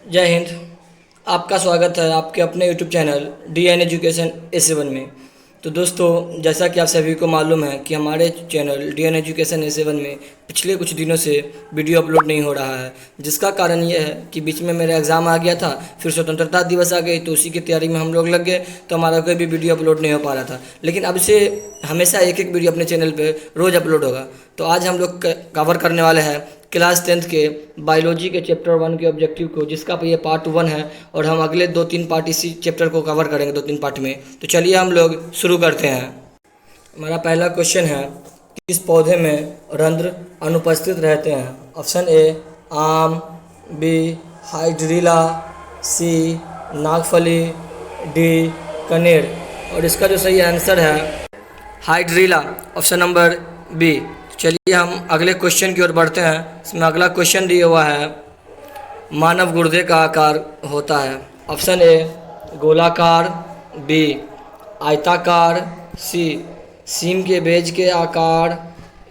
जय हिंद। आपका स्वागत है आपके अपने YouTube channel DN education A7 में। तो दोस्तों, जैसा कि आप सभी को मालूम है कि हमारे चैनल DN एजुकेशन A7 में पिछले कुछ दिनों से वीडियो अपलोड नहीं हो रहा है, जिसका कारण यह है कि बीच में मेरा एग्ज़ाम आ गया था, फिर स्वतंत्रता दिवस आ गई, तो उसी की तैयारी में हम लोग लग गए, तो हमारा कोई भी वीडियो अपलोड नहीं हो पा रहा था। लेकिन अब से हमेशा एक एक वीडियो अपने चैनल पर रोज़ अपलोड होगा। तो आज हम लोग कवर करने वाले हैं क्लास 10th के बायोलॉजी के चैप्टर 1 के ऑब्जेक्टिव को, जिसका ये पार्ट 1 है, और हम अगले 2-3 पार्ट इसी चैप्टर को कवर करेंगे 2-3 पार्ट में। तो चलिए हम लोग शुरू करते हैं। हमारा पहला क्वेश्चन है, किस पौधे में रंध्र अनुपस्थित रहते हैं? ऑप्शन ए आम, बी हाइड्रीला, सी नागफली, डी कनेर। और इसका जो सही आंसर है हाइड्रीला, ऑप्शन नंबर बी। चलिए हम अगले क्वेश्चन की ओर बढ़ते हैं। इसमें अगला क्वेश्चन दिया हुआ है, मानव गुर्दे का आकार होता है? ऑप्शन ए गोलाकार, बी आयताकार, सी सीम के बेज के आकार,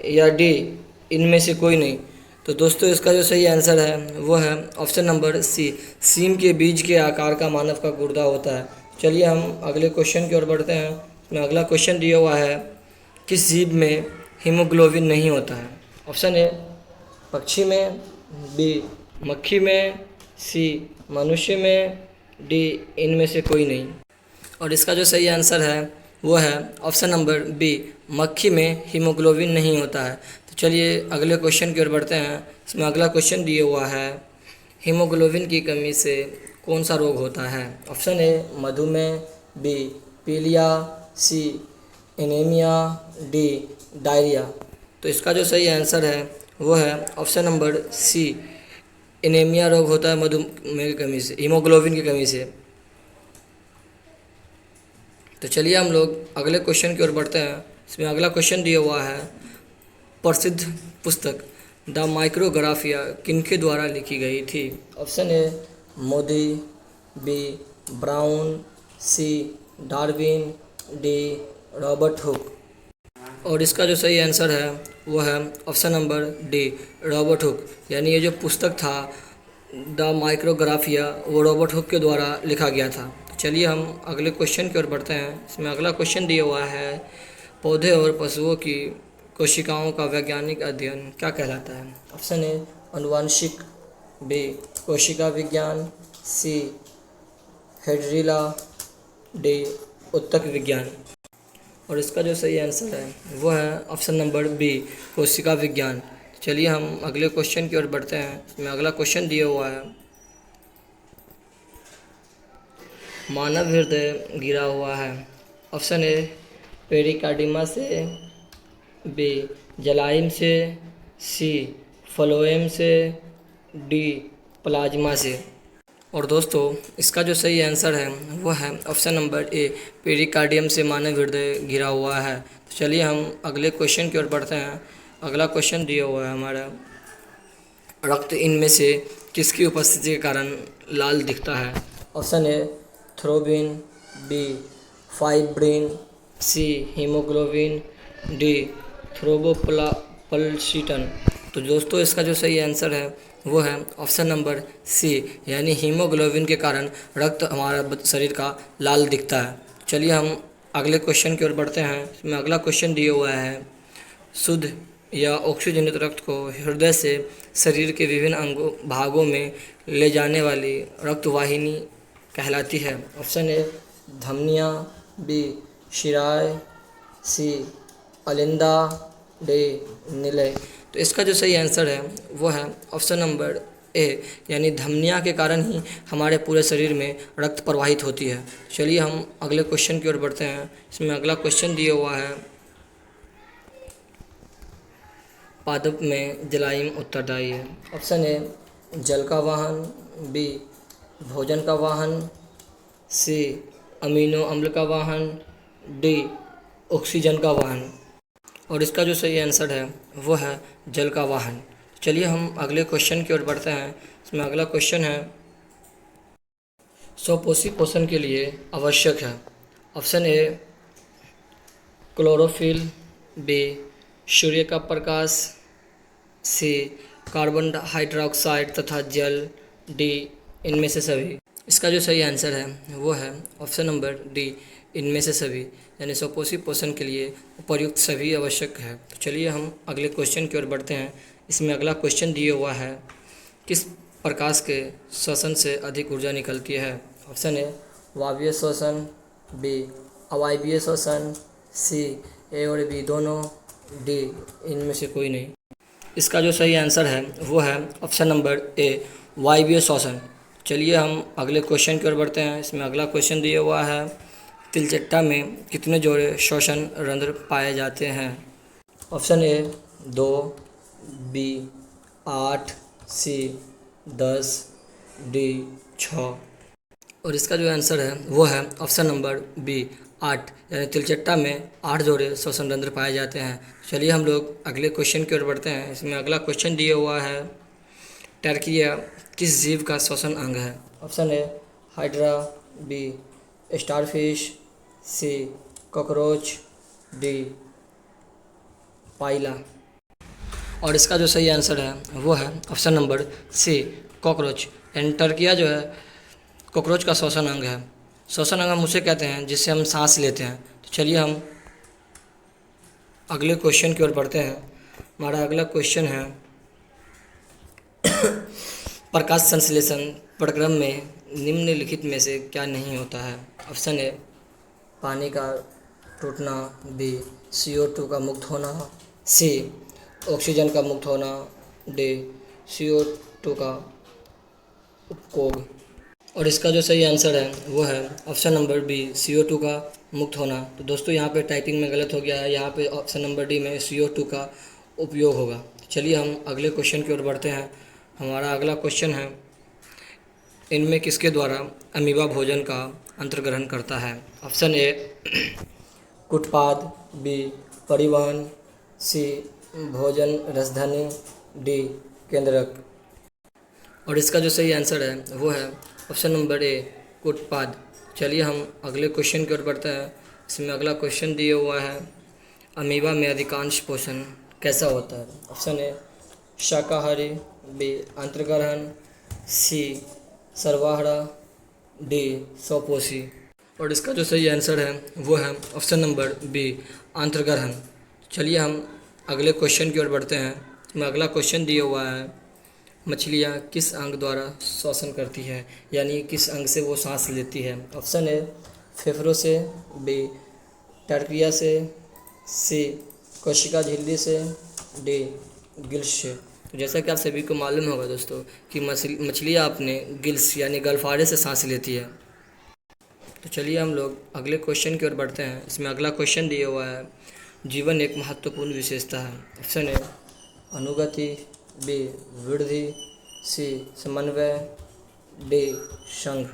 या डी इनमें से कोई नहीं। तो दोस्तों, इसका जो सही आंसर है वो है ऑप्शन नंबर सी, सीम के बीज के आकार का मानव का गुर्दा होता है। चलिए हम अगले क्वेश्चन की ओर बढ़ते हैं। इसमें अगला क्वेश्चन दिया हुआ है, किस जीव में हीमोग्लोबिन नहीं होता है? ऑप्शन ए पक्षी में, बी मक्खी में, सी मनुष्य में, डी इनमें से कोई नहीं। और इसका जो सही आंसर है वो है ऑप्शन नंबर बी, मक्खी में हीमोग्लोबिन नहीं होता है। तो चलिए अगले क्वेश्चन की ओर बढ़ते हैं। इसमें अगला क्वेश्चन दिया हुआ है, हीमोग्लोबिन की कमी से कौन सा रोग होता है? ऑप्शन ए मधुमेह, बी पीलिया, सी एनीमिया, डी डायरिया। तो इसका जो सही आंसर है वो है ऑप्शन नंबर सी, एनीमिया रोग होता है मधुमेह की कमी से, हीमोग्लोबिन की कमी से। तो चलिए हम लोग अगले क्वेश्चन की ओर बढ़ते हैं। इसमें अगला क्वेश्चन दिया हुआ है, प्रसिद्ध पुस्तक द माइक्रोग्राफिया किनके द्वारा लिखी गई थी? Option A Modi, B brown, C Darwin, D Robert Hooke. और इसका जो सही आंसर है वो है option number D, Robert Hooke. यानी ये जो पुस्तक था द माइक्रोग्राफिया, वो रॉबर्ट हुक के द्वारा लिखा गया था। तो चलिए हम अगले क्वेश्चन की ओर बढ़ते हैं। इसमें अगला क्वेश्चन दिया हुआ है, पौधे और पशुओं की कोशिकाओं का वैज्ञानिक अध्ययन क्या कहलाता है? ऑप्शन ए आनुवंशिक, बी कोशिका विज्ञान, सी हेड्रिला, डी उत्तक विज्ञान। और इसका जो सही आंसर है वो है ऑप्शन नंबर बी, कोशिका विज्ञान। चलिए हम अगले क्वेश्चन की ओर बढ़ते हैं। इसमें अगला क्वेश्चन दिया हुआ है, मानव हृदय गिरा हुआ है? ऑप्शन ए पेरिकार्डियम से, बी जलाइम से, सी फ्लोएम से, डी प्लाज्मा से। और दोस्तों, इसका जो सही आंसर है वो है ऑप्शन नंबर ए, पेरिकार्डियम से मानव हृदय घिरा हुआ है। तो चलिए हम अगले क्वेश्चन की ओर बढ़ते हैं। अगला क्वेश्चन दिया हुआ है हमारा, रक्त इनमें से किसकी उपस्थिति के कारण लाल दिखता है? Option A thrombin, B fibrin, C haemoglobin, D thromboplastin. तो दोस्तों, इसका जो सही आंसर है वो है ऑप्शन नंबर सी, यानी हीमोग्लोबिन के कारण रक्त हमारा शरीर का लाल दिखता है। चलिए हम अगले क्वेश्चन की ओर बढ़ते हैं। इसमें अगला क्वेश्चन दिया हुआ है, शुद्ध या ऑक्सीजनित रक्त को हृदय से शरीर के विभिन्न अंगों भागों में ले जाने वाली रक्तवाहिनी कहलाती है? ऑप्शन ए धमनियाँ, बी शिराएँ, सी अलिंदा, डी निलय। तो इसका जो सही आंसर है वो है ऑप्शन नंबर ए, यानी धमनियाँ के कारण ही हमारे पूरे शरीर में रक्त प्रवाहित होती है। चलिए हम अगले क्वेश्चन की ओर बढ़ते हैं। इसमें अगला क्वेश्चन दिया हुआ है, पादप में जलाइम उत्तरदायी है? ऑप्शन ए जल का वाहन, बी भोजन का वाहन, सी अमीनो अम्ल का वाहन, डी ऑक्सीजन का वाहन। और इसका जो सही आंसर है वो है जल का वाहन। चलिए हम अगले क्वेश्चन की ओर बढ़ते हैं। इसमें अगला क्वेश्चन है, स्वपोषी पोषण के लिए आवश्यक है? ऑप्शन ए क्लोरोफिल, बी सूर्य का प्रकाश, सी कार्बन हाइड्रोक्साइड तथा जल, डी इनमें से सभी। इसका जो सही आंसर है वो है ऑप्शन नंबर डी, इनमें से सभी। यानी सपोसिव पोषण के लिए उपर्युक्त सभी आवश्यक है। तो चलिए हम अगले क्वेश्चन की ओर बढ़ते हैं। इसमें अगला क्वेश्चन दिया हुआ है, किस प्रकाश के श्वसन से अधिक ऊर्जा निकलती है? ऑप्शन ए वायवीय श्वसन, बी अवायवीय श्वसन, सी ए और बी दोनों, डी इनमें से कोई नहीं। इसका जो सही आंसर है वो है ऑप्शन नंबर ए, वायवीय श्वसन। चलिए हम अगले क्वेश्चन की ओर बढ़ते हैं। इसमें अगला क्वेश्चन दिया हुआ है, तिलचट्टा में कितने जोड़े श्वसन रंध्र पाए जाते हैं? Option A 2, B 8, C 10, D 6। और इसका जो आंसर है वो है ऑप्शन नंबर बी 8, यानी तिलचट्टा में 8 जोड़े श्वसन रंध्र पाए जाते हैं। चलिए हम लोग अगले क्वेश्चन की ओर बढ़ते हैं। इसमें अगला क्वेश्चन दिया हुआ है, टर्किया किस जीव का श्वसन अंग है? Option A hydra, B starfish, C cockroach, D pila. और इसका जो सही आंसर है वो है ऑप्शन नंबर सी, कॉकरोच। यानी टर्किया जो है कॉकरोच का श्वसन अंग है। श्वसन अंग हम उसे कहते हैं जिससे हम सांस लेते हैं। तो चलिए हम अगले क्वेश्चन की ओर बढ़ते हैं। हमारा अगला क्वेश्चन है, प्रकाश संश्लेषण प्रक्रम में निम्नलिखित में से क्या नहीं होता है? ऑप्शन ए पानी का टूटना, बी CO2 का मुक्त होना, सी ऑक्सीजन का मुक्त होना, डी CO2 का उपभोग। और इसका जो सही आंसर है वो है ऑप्शन नंबर बी, CO2 का मुक्त होना। तो दोस्तों यहाँ पे टाइपिंग में गलत हो गया है, यहाँ पे ऑप्शन नंबर डी में CO2 का उपयोग होगा। चलिए हम अगले क्वेश्चन की ओर बढ़ते हैं। हमारा अगला क्वेश्चन है, इनमें किसके द्वारा अमीबा भोजन का अंतर्ग्रहण करता है? ऑप्शन ए कुटपाद, बी परिवहन, सी भोजन रसधनी, डी केंद्रक। और इसका जो सही आंसर है वो है ऑप्शन नंबर ए, कुटपाद। चलिए हम अगले क्वेश्चन की ओर बढ़ते हैं। इसमें अगला क्वेश्चन दिया हुआ है, अमीबा में अधिकांश पोषण कैसा होता है? ऑप्शन ए शाकाहारी, बी अंतर्ग्रहण, सी सर्वाहारा, डी स्वपोषी। और इसका जो सही आंसर है वो है ऑप्शन नंबर बी, अंतर्ग्रहण। चलिए हम अगले क्वेश्चन की ओर बढ़ते हैं। इसमें अगला क्वेश्चन दिया हुआ है, मछलियाँ किस अंग द्वारा श्वसन करती है, यानी किस अंग से वो सांस लेती है? ऑप्शन ए फेफड़ों से, बी टर्किया से, सी कोशिका झिल्ली से, डी गिल्स से। तो जैसा कि आप सभी को मालूम होगा दोस्तों कि मछलियाँ अपने गिल्स यानी गलफारे से सांस लेती है। तो चलिए हम लोग अगले क्वेश्चन की ओर बढ़ते हैं। इसमें अगला क्वेश्चन दिया हुआ है, जीवन एक महत्वपूर्ण विशेषता है। ऑप्शन ए अनुगति, बी वृद्धि, सी समन्वय, डी संघ।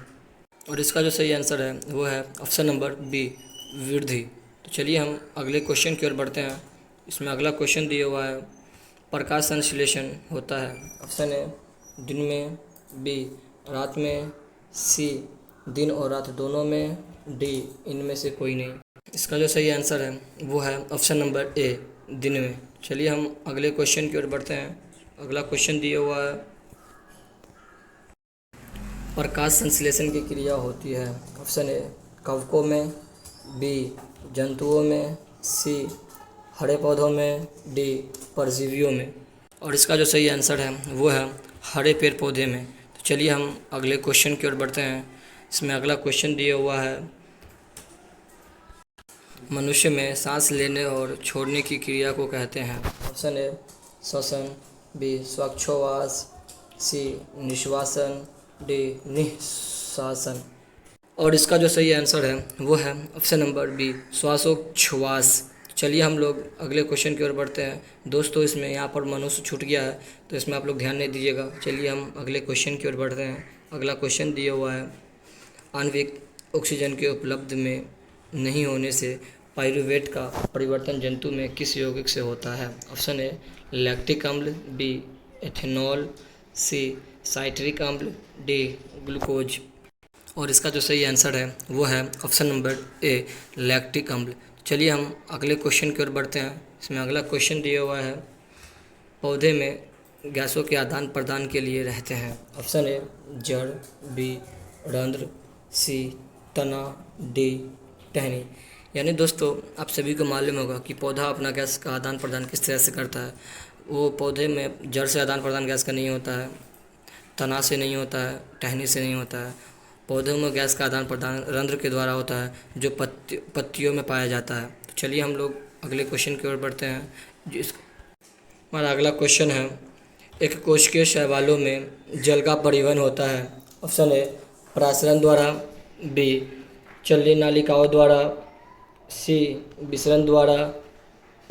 और इसका जो सही आंसर है वो है ऑप्शन नंबर बी, वृद्धि। तो चलिए हम अगले क्वेश्चन की ओर बढ़ते हैं। इसमें अगला क्वेश्चन दिया हुआ है, प्रकाश संश्लेषण होता है। ऑप्शन ए दिन में, बी रात में, सी दिन और रात दोनों में, डी इनमें से कोई नहीं। इसका जो सही आंसर है वो है ऑप्शन नंबर ए, दिन में। चलिए हम अगले क्वेश्चन की ओर बढ़ते हैं। अगला क्वेश्चन दिया हुआ है, प्रकाश संश्लेषण की क्रिया होती है। ऑप्शन ए कवकों में, बी जंतुओं में, सी हरे पौधों में, डी परजीवियों में। और इसका जो सही आंसर है वो है हरे पेड़ पौधे में। तो चलिए हम अगले क्वेश्चन की ओर बढ़ते हैं। इसमें अगला क्वेश्चन दिया हुआ है, मनुष्य में सांस लेने और छोड़ने की क्रिया को कहते हैं। ऑप्शन ए श्वसन, बी श्वासोच्छ्वास, सी निश्वासन, डी निःश्वासन। और इसका जो सही आंसर है वो है ऑप्शन नंबर बी, श्वासोच्छ्वास। चलिए हम लोग अगले क्वेश्चन की ओर बढ़ते हैं। दोस्तों इसमें यहाँ पर मनुष्य छूट गया है तो इसमें आप लोग ध्यान नहीं दीजिएगा। चलिए हम अगले क्वेश्चन की ओर बढ़ते हैं। अगला क्वेश्चन दिया हुआ है, आणविक ऑक्सीजन के उपलब्ध में नहीं होने से पाइरूवेट का परिवर्तन जंतु में किस यौगिक से होता है? ऑप्शन ए लैक्टिक अम्ल, बी एथेनॉल, सी साइट्रिक अम्ल, डी ग्लूकोज। और इसका जो सही आंसर है वो है ऑप्शन नंबर ए, लैक्टिक अम्ल। चलिए हम अगले क्वेश्चन की ओर बढ़ते हैं। इसमें अगला क्वेश्चन दिया हुआ है, पौधे में गैसों के आदान प्रदान के लिए रहते हैं? ऑप्शन ए जड़, बी रंध्र, सी तना, डी टहनी। यानी दोस्तों आप सभी को मालूम होगा कि पौधा अपना गैस का आदान प्रदान किस तरह से करता है। वो पौधे में जड़ से आदान प्रदान गैस का नहीं होता है, तना से नहीं होता है, टहनी से नहीं होता है। पौधों में गैस का आदान प्रदान रंध्र के द्वारा होता है जो पत्तियों में पाया जाता है। तो चलिए हम लोग अगले क्वेश्चन की ओर बढ़ते हैं। जिस हमारा अगला क्वेश्चन है, एक कोशिकीय शैवालों में जल का परिवहन होता है। ऑप्शन ए प्रासरण द्वारा, बी चलनी नालिकाओं द्वारा, सी विसरण द्वारा,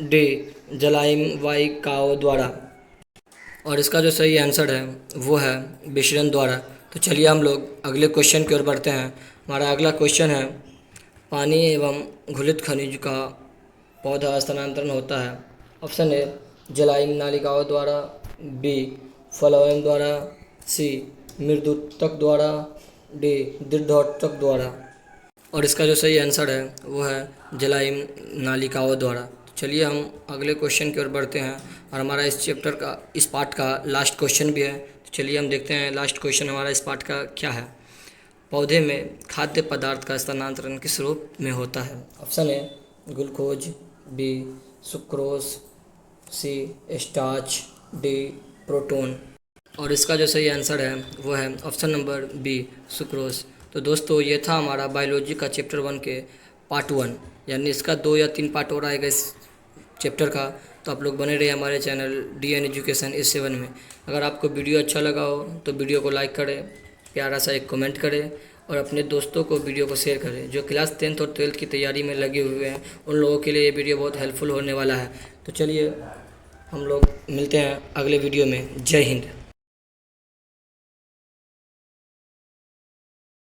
डी जलाइम वाहिकाओं द्वारा। और इसका जो सही आंसर है वो है विसरण द्वारा। तो चलिए हम लोग अगले क्वेश्चन की ओर बढ़ते हैं। हमारा अगला क्वेश्चन है, पानी एवं घुलित खनिज का पौधा स्थानांतरण होता है। ऑप्शन ए जलाइम नालिकाओं द्वारा, बी फ्लोएम द्वारा, सी मृदुतक द्वारा, डी दृढ़ोतक द्वारा। और इसका जो सही आंसर है वो है जलाइम नालिकाओं द्वारा। तो चलिए हम अगले क्वेश्चन की ओर बढ़ते हैं और हमारा इस चैप्टर का, इस पार्ट का लास्ट क्वेश्चन भी है। तो चलिए हम देखते हैं लास्ट क्वेश्चन हमारा इस पार्ट का क्या है। पौधे में खाद्य पदार्थ का स्थानांतरण किस रूप में होता है? Option A glucose, B sucrose, C starch, D proton. और इसका जो सही आंसर है वो है ऑप्शन नंबर बी सुक्रोज। तो दोस्तों ये था हमारा बायोलॉजी का चैप्टर 1 के पार्ट 1, यानी इसका 2 या 3 पार्ट और आएगा इस चैप्टर का। तो आप लोग बने रहिए हमारे चैनल DN एजुकेशन S7 में। अगर आपको वीडियो अच्छा लगा हो तो वीडियो को लाइक करें, प्यारा सा एक कमेंट करें और अपने दोस्तों को वीडियो को शेयर करें। जो क्लास 10th और 12th की तैयारी में लगे हुए हैं उन लोगों के लिए ये वीडियो बहुत हेल्पफुल होने वाला है। तो चलिए हम लोग मिलते हैं अगले वीडियो में। जय हिंद।